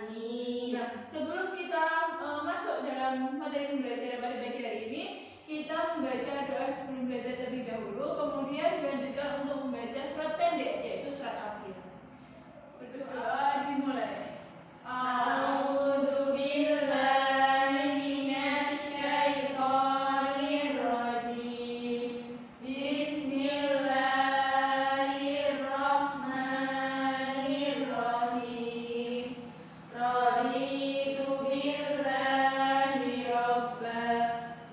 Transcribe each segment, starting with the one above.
Amin. Nah, sebelum kita masuk dalam materi pembelajaran pada pagi hari ini, kita membaca doa sebelum belajar terlebih dahulu, kemudian dilanjutkan untuk membaca surat pendek, yaitu surat Al-Fatihah. Berdoa dimulai. A'udzu billahi minasy syaithanir rajim. Bismillahirrahmanirrahim. Raditu billahi rabba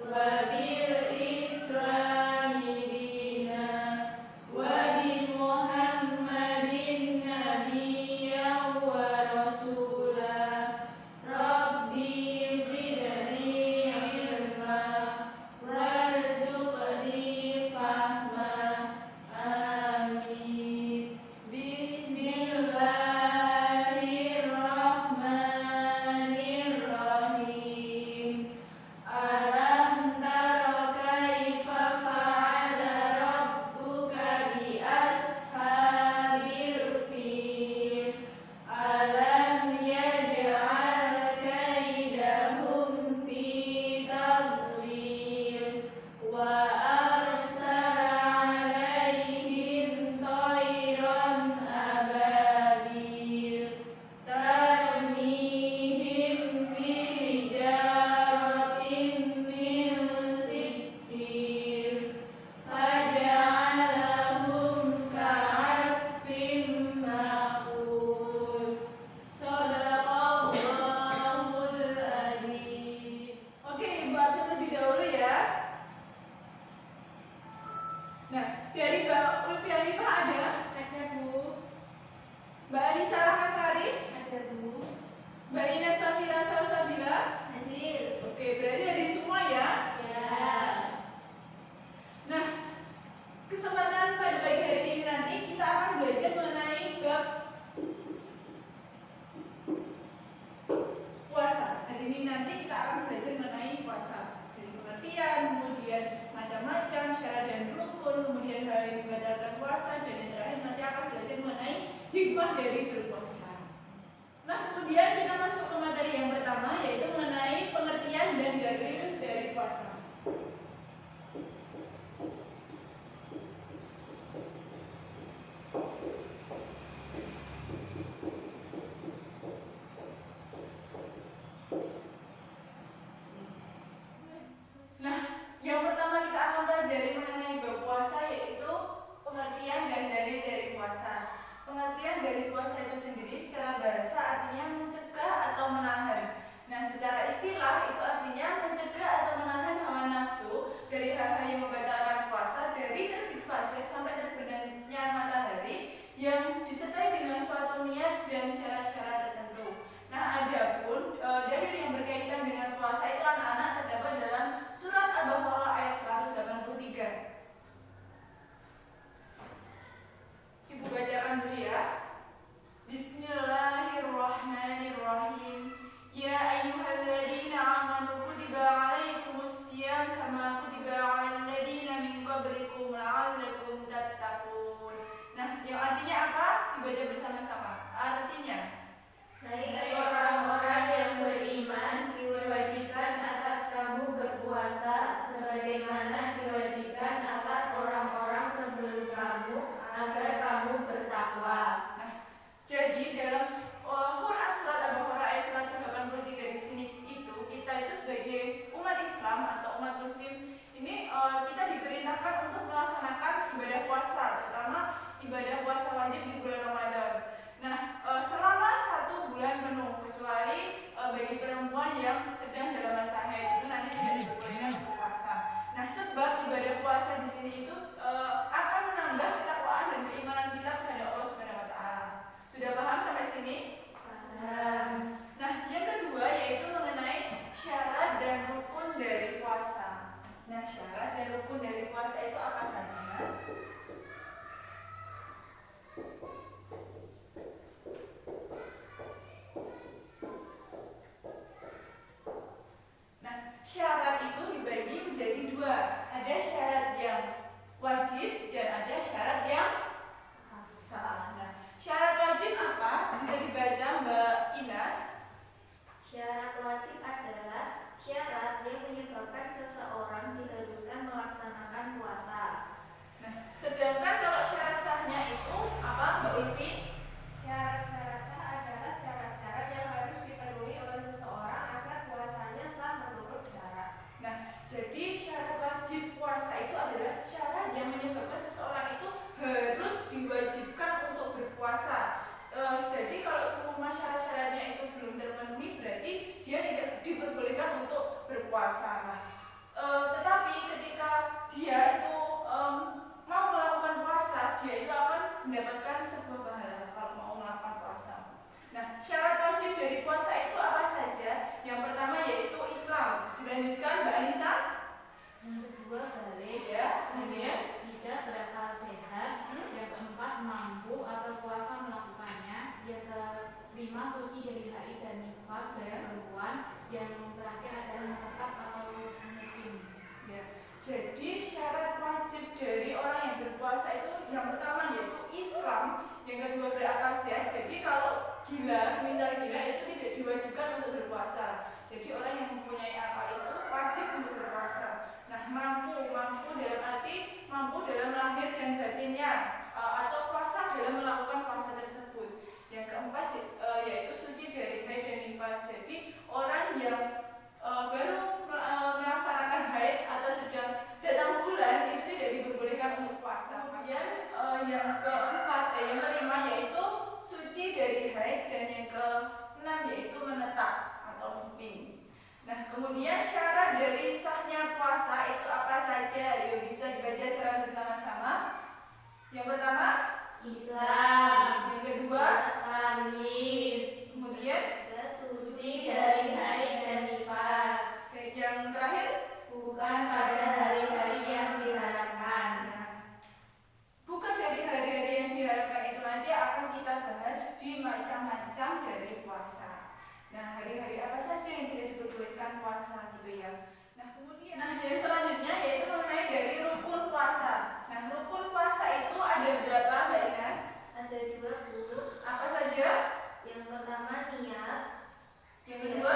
wa bil islami dina wa bi Muhammadin nabiyyan wa rasula. Rabbi zidni ilma warzuqni fahma. Amin. Bismillahirrahmanirrahim. Alam tara kaifa fa'ala rabbuka bi ashabil fil. Alam yaj'al kaidahum fi tadlil wa arsala 'alaihim tayran ababil tarmihim bihijaratin min sijil faja'alahum ka'asfin ma'kul. Shadaqallahul adzim. Oke, Ibu absen lebih dahulu ya. Nah, dari Mbak Ulfi Hanifah ada? Ada, Bu. Mbak Anissa Rahmasari? Ada, Bu. Mbak Ines Safira Salsabila? Hadir. Oke, berarti ada semua ya? Ya. Nah, kesempatan pada pagi hari ini nanti kita akan belajar mengenai bab puasa. Hari ini nanti kita akan belajar mengenai puasa. Dari pengertian, kemudian macam-macam, syarat dan rukun, kemudian hal yang membatalkan puasa, dan yang terakhir nanti akan belajar mengenai hikmah dari berpuasa. Nah, kemudian kita masuk ke materi yang pertama, yaitu mengenai pengertian dan dalil dari puasa. Nah, yang pertama kita akan pelajari mengenai bab puasa, yaitu pengertian dan dalil dari puasa. Pengertian dari puasa itu sendiri secara bahasa artinya mencegah atau menahan. Nah, secara istilah itu artinya mencegah atau menahan hawa nafsu dari hal-hal yang membatalkan puasa dari terbit fajar sampai terbenamnya matahari yang disertai dengan suatu niat dan syarat-syarat tertentu. Nah, adapun dalil yang berkaitan dengan puasa itu anak-anak terdapat dalam surat Al-Baqarah ayat 183. Ibu bacakan dulu ya. Bismillahirrahmanirrahim. Ya ayyuhalladzina amanu kutiba alaikumusiyam kama kutiba alal ladzina min qablikum la'allakum tattaqun. Nah, yang artinya apa? Dibaca bersama-sama. Artinya, Hai orang-orang yang beriman, diwajibkan atas kamu berpuasa sebagaimana diwajibkan atas orang-orang sebelum kamu agar kamu bertakwa. nah, jadi dalam Quran surat Al-Baqarah ayat 183 di sini kita itu sebagai umat Islam atau umat Muslim ini kita diperintahkan untuk melaksanakan ibadah puasa, terutama ibadah puasa wajib di bulan Ramadan. Nah, selama 1 bulan penuh, kecuali bagi perempuan yang sedang dalam masa haid itu nanti tidak diperbolehkan untuk puasa. Nah, sebab ibadah puasa di sini itu akan menambah ketakwaan dan keimanan kita kepada Allah Subhanahu wa taala. Sudah paham sampai sini? Paham. Nah, yang kedua yaitu mengenai syarat dan rukun dari puasa. Nah, syarat dan rukun dari puasa itu apa saja? diperbolehkan untuk berpuasa. Nah, tetapi ketika dia itu mau melakukan puasa, dia itu akan mendapatkan sebuah pahala kalau mau melakukan puasa. Nah, syarat wajib dari puasa itu apa saja? Yang pertama yaitu Islam. Dilanjutkan Mbak Anissa. Yang kedua balik. Ya, kemudian Tidak berakal sehat. Yang keempat mampu atau kuasa melakukannya. Yang kelima suci dari haid dan nifas pada perempuan. Yang terakhir adalah menetap atau mukim. ya. Jadi syarat wajib dari orang yang berpuasa itu yang pertama yaitu Islam, yang kedua berakal sehat. Jadi kalau gila, semisal gila itu tidak diwajibkan untuk berpuasa. Jadi orang yang mempunyai akal itu wajib untuk berpuasa. Nah, mampu dalam arti mampu dalam lahir dan batinnya, atau puasa dalam melakukan puasa tersebut. Yang keempat yaitu suci dari haid dan nifas. Jadi orang yang baru melaksanakan haid atau sedang datang bulan itu tidak diperbolehkan untuk puasa. Kemudian yang kelima yaitu suci dari haid, dan yang keenam yaitu menetap atau mukim. Nah, kemudian syarat dari sahnya puasa itu apa saja? Yuk bisa dibaca secara bersama-sama. Yang pertama Islam. Yang kedua Tamis. kemudian Suci dari haid dan nifas. yang terakhir Bukan pada hari-hari yang diharapkan. bukan dari hari-hari yang diharapkan itu nanti akan kita bahas di macam-macam dari puasa. Nah, hari-hari apa saja yang tidak diperbolehkan puasa gitu ya. Nah, kemudian yang selanjutnya yaitu mengenai dari rukun puasa. Nah, rukun puasa itu ada berapa, Mbak Ines? Ada 20. Apa saja? Yang pertama niat. Yang kedua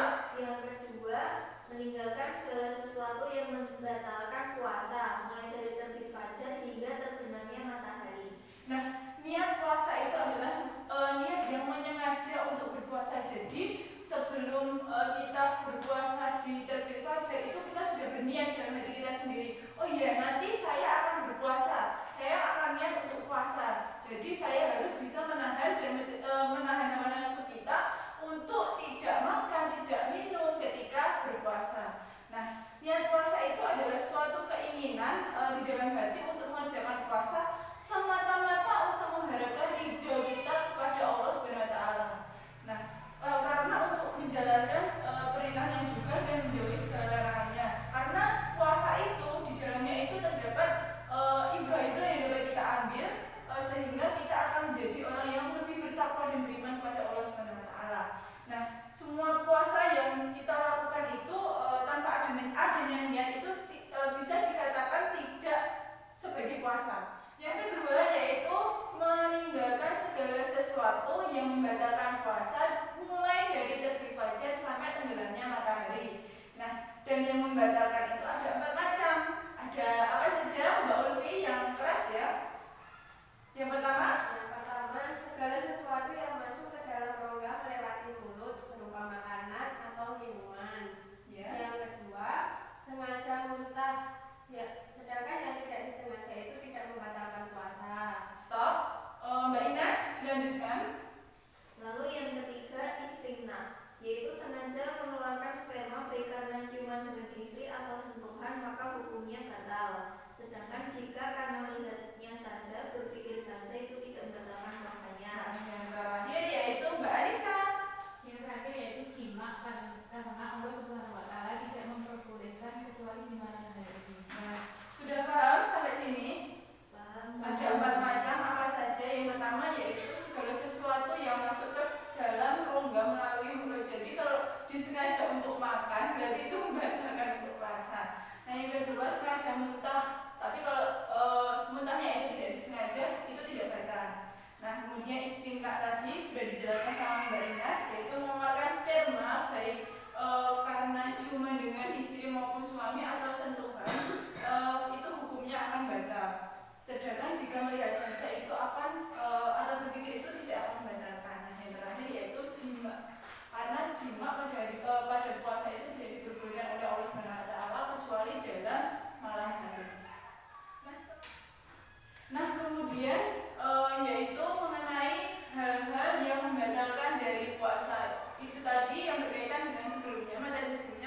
Meninggalkan segala sesuatu yang membatalkan puasa, mulai dari terbit fajar hingga terbenamnya matahari. Nah, niat puasa itu adalah niat yang menyengaja untuk berpuasa. Jadi sebelum kita berpuasa di terbit fajar itu kita sudah berniat dalam hati kita sendiri. Oh iya, nanti saya akan berpuasa. Saya akan niat untuk puasa. Jadi saya harus bisa menahan hawa nafsu kita untuk tidak makan, tidak minum ketika berpuasa. Nah, niat puasa itu adalah suatu keinginan di dalam hati untuk mengerjakan puasa semata-mata untuk mengharapkan ridho kita kepada Allah SWT. Nah, karena untuk menjalankan perintahnya juga dan menjauhi segala larangannya. Karena puasa itu di dalamnya itu terdapat ibadah yang dapat kita ambil sehingga kita akan menjadi orang yang lebih bertakwa dan beriman kepada Allah SWT. Nah, semua puasa yang kita lakukan itu tanpa adanya niat itu bisa dikatakan tidak sebagai puasa. Yang kedua yaitu meninggalkan segala sesuatu yang membatalkan puasa, mulai dari terbit fajar sampai tenggelamnya matahari. Nah, dan yang membatalkan itu ada 4 macam. Ada apa saja, Mbak Ulfi, yang keras ya? Yang pertama segala sesuatu yang masuk ke dalam rongga melewati mulut berupa makanan atau minuman. ya. Yang kedua, sengaja muntah. Ya, sedangkan yang tidak disengaja itu tidak membatalkan puasa. Stop. Mbak Ines, dilanjutkan. Lalu yang ketiga, istimna, yaitu sengaja mengeluarkan sperma baik karena ciuman dengan istri atau sentuhan, maka hukumnya batal. Sedangkan jika karena melihatnya saja, berpikir saja, itu tidak membatalkan puasanya. Yang terakhir yaitu Mbak Anissa. Yang terakhir yaitu jima, karena Allah Subhanahu wa Ta'ala tidak memperbolehkan kecuali di malam hari. Nah, sudah paham sampai sini? Paham? Ada 4 macam apa saja. Yang pertama yaitu segala sesuatu yang masuk ke dalam rongga melalui mulut. Jadi kalau disengaja untuk makan berarti itu membatalkan untuk puasa. Nah, yang kedua sengaja muntah. Tapi kalau muntahnya itu tidak disengaja itu tidak batal. Nah, kemudian istimna tadi sudah dijelaskan sama Mbak Ines, yaitu mengeluarkan sperma baik karena ciuman dengan istri maupun suami atau sentuhan, itu hukumnya akan batal. Sedangkan jika melihat saja itu akan atau berpikir itu tidak akan membatalkan. Nah, yang terakhir yaitu jima. Karena jima pada puasa itu tidak diperbolehkan oleh Allah SWT kecuali dalam malam hari. Nah, kemudian yaitu mengenai hal-hal yang membatalkan dari puasa. Itu tadi yang berkaitan dengan sebelumnya, materi sebelumnya.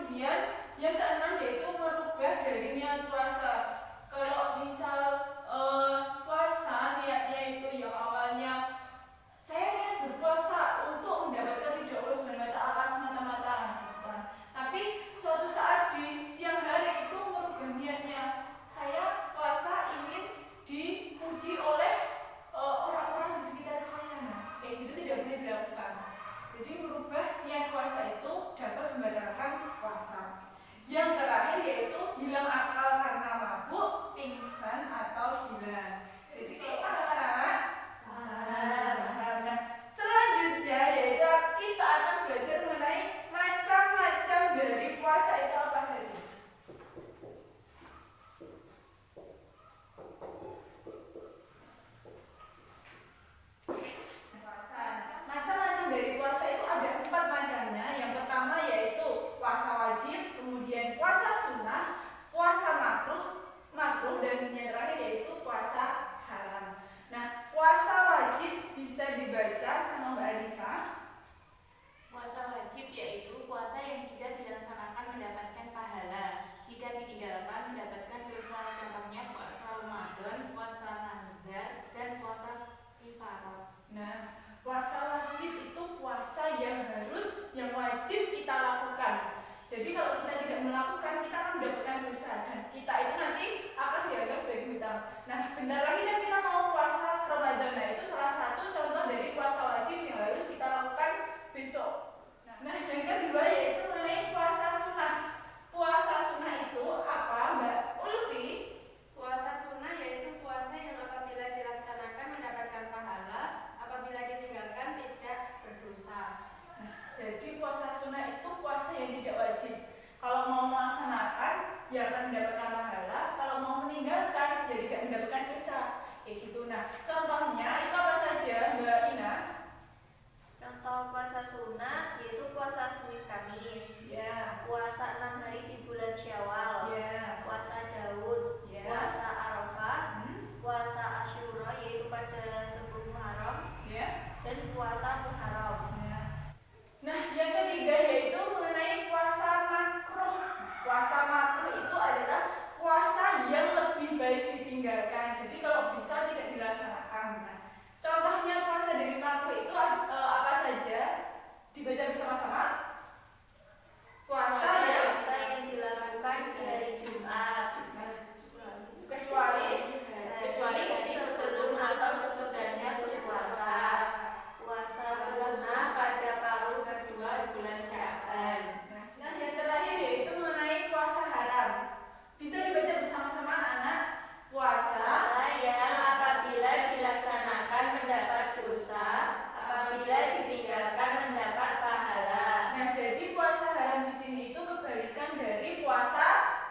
kemudian yang keenam yaitu merubah dari niat puasa. Kalau misal puasa niatnya itu yang awalnya saya niat berpuasa untuk mendapatkan ridho Allah Subhanahu wa taala semata-mata gitu kan. Tapi suatu saat di siang hari itu merubah niatnya. Saya puasa ingin dipuji oleh orang-orang di sekitar saya. Nah, kayak gitu tidak boleh dilakukan. Jadi merubah niat puasa itu dapat membatalkan puasa. Yang terakhir yaitu hilang akal karena mabuk, pingsan atau gila. Jadi kalau anak-anak paham. Nah, selanjutnya yaitu kita akan belajar mengenai macam-macam dari puasa itu apa saja. Macam-macam dari puasa itu ada 4 macamnya. Yang pertama yaitu puasa wajib, kemudian puasa sunnah, puasa makruh dan yang terakhir yaitu puasa haram. Nah, puasa wajib bisa dibaca sama Mbak Alisa. Puasa wajib yaitu puasa yang jika dilaksanakan mendapatkan pahala, jika ditinggalkan mendapatkan dosa. Contohnya puasa Ramadan, puasa Nazar, dan puasa Kifarah. Nah, puasa wajib itu puasa yang wajib kita lakukan. Jadi kalau kita tidak melakukan, kita akan mendapatkan dosa dan kita itu nanti akan dianggap sebagai hutang. Nah, bentar lagi kan kita mau puasa Ramadan. Nah, itu salah satu contoh dari puasa wajib yang harus kita lakukan besok. Nah, yang kedua yaitu mengenai puasa sunnah. Puasa sunnah itu apa, Mbak Ulfi? Puasa sunnah yaitu puasa yang apabila dilaksanakan mendapatkan pahala, apabila ditinggalkan tidak berdosa. Jadi puasa sunnah itu puasa yang tidak wajib. Kalau mau melaksanakan, ya akan mendapatkan pahala. Kalau mau meninggalkan, ya tidak mendapatkan dosa. Kayak gitu. Nah, contohnya itu apa saja, Mbak Inas? Contoh puasa sunnah yaitu puasa Senin Kamis, Ya. puasa 6 hari di bulan Syawal, Ya. puasa Daud, Ya. puasa Arafah, puasa Asyura yaitu pada 10 Muharram, Ya. dan puasa Muharram. Ya. Nah, yang ketiga yaitu mengenai puasa makruh. Puasa makruh itu adalah puasa yang lebih baik ditinggalkan. Jadi kalau bisa tidak dilaksanakan. Nah, contohnya puasa dari makruh itu apa saja? Dibaca bersama-sama. Puasa yang Puasa yang dilakukan di hari Jumat, kecuali kecuali sebelum atau sesudahnya berpuasa. Puasa sunnah pada paruh kedua bulan Sya'ban. Nah, yang terakhir yaitu mengenai puasa haram. Bisa dibaca bersama-sama anak-anak. Puasa Puasa yang apabila dilaksanakan mendapat dosa, apabila ditinggalkan mendapat pahala. Nah, jadi puasa haram di sini itu kebalikan dari puasa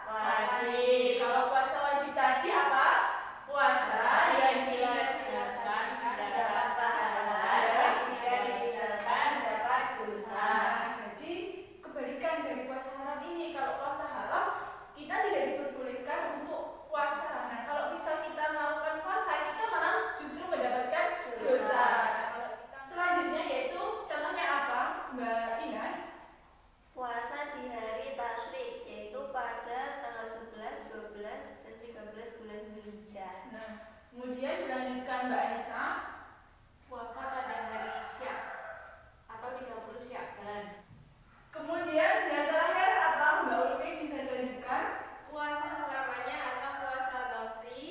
Wajib. Kalau puasa wajib tadi apa? Puasa yang dilaksanakan mendapat pahala, dan jika ditinggalkan dapat dosa. Nah, jadi kebalikan dari puasa haram ini. Kalau puasa haram kita tidak diperbolehkan untuk puasa. Nah, kalau misal kita melakukan puasa, kita malah justru mendapatkan dosa. Selanjutnya yaitu contohnya apa, Mbak Inas? Puasa di hari Tasyrik yaitu pada tanggal 11, 12, dan 13 bulan Zulhijjah. Nah, kemudian dilanjutkan Mbak Anissa. Puasa pada hari Syak atau 30 Sya'ban. Kemudian yang terakhir apa, Mbak Ulfi, bisa dilanjutkan? Puasa selamanya atau puasa dhofri,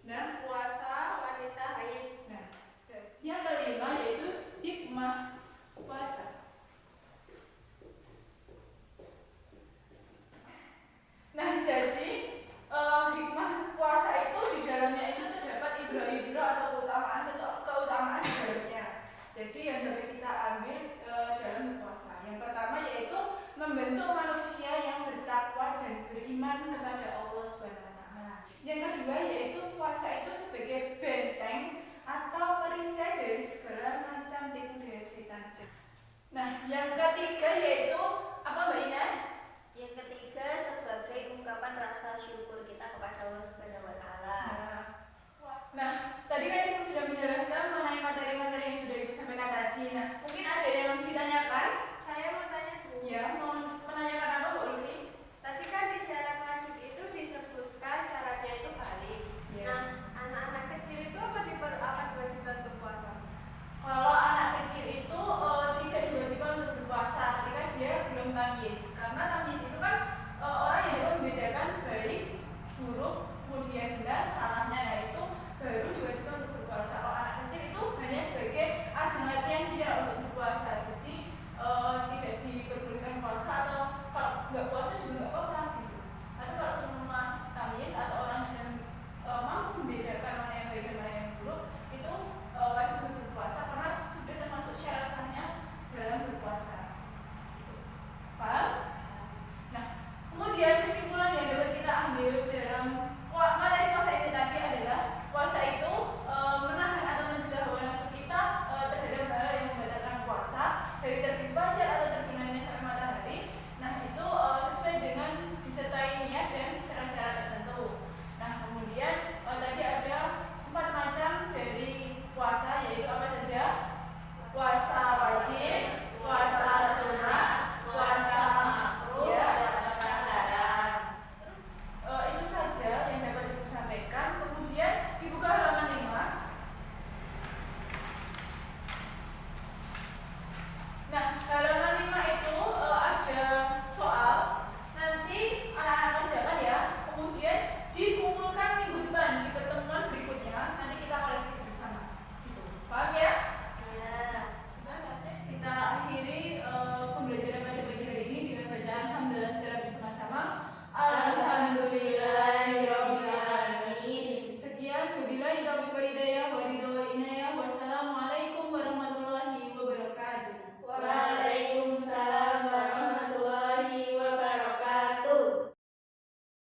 Nah, puasa wanita haid. nah, yang kelima yaitu hikmah puasa. Nah, jadi hikmah puasa itu di dalamnya itu terdapat ibrah-ibrah atau keutamaan di dalamnya. Jadi yang dapat kita ambil dalam berpuasa. Yang pertama yaitu membentuk manusia yang bertakwa dan beriman kepada Allah Subhanahu wa taala. Yang kedua yaitu puasa itu sebagai benteng atau perisai dari segala macam tipu daya setan. Nah, yang ketiga yaitu apa, Mbak Inas? Yang ketiga sebagai ungkapan rasa syukur kita kepada Allah Subhanahu wa taala. Nah, tadi kan Ibu sudah menjelaskan mengenai materi-materi yang sudah Ibu sampaikan tadi. Nah, mungkin ada yang ditanyakan? Saya mau tanya Bu. Ya, mau menanyakan apa, Bu Ulfi? tidak untuk berpuasa. Jadi tidak diperbolehkan puasa, atau kalau nggak puasa juga nggak apa-apa gitu. Tapi kalau semua tamyiz atau orang sudah mampu membedakan mana yang baik dan mana